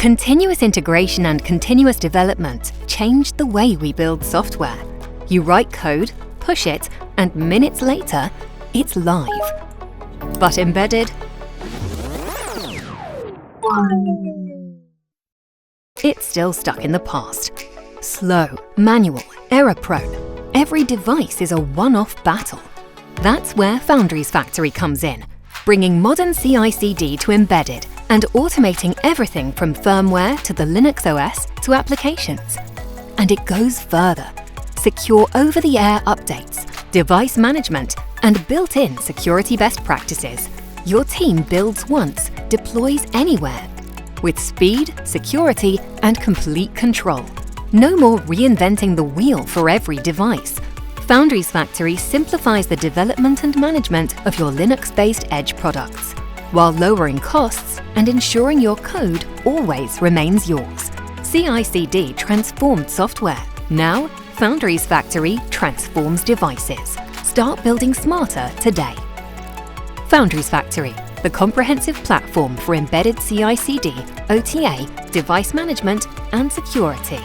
Continuous integration and continuous development changed the way we build software. You write code, push it, and minutes later, it's live. But embedded? It's still stuck in the past. Slow, manual, error-prone. Every device is a one-off battle. That's where FoundriesFactory comes in, bringing modern CI/CD to embedded and automating everything from firmware to the Linux OS to applications. And it goes further. Secure over-the-air updates, device management, and built-in security best practices. Your team builds once, deploys anywhere, with speed, security, and complete control. No more reinventing the wheel for every device. FoundriesFactory simplifies the development and management of your Linux-based edge products, while lowering costs and ensuring your code always remains yours. CI/CD transformed software. Now, FoundriesFactory transforms devices. Start building smarter today. FoundriesFactory, the comprehensive platform for embedded CI/CD, OTA, device management, and security.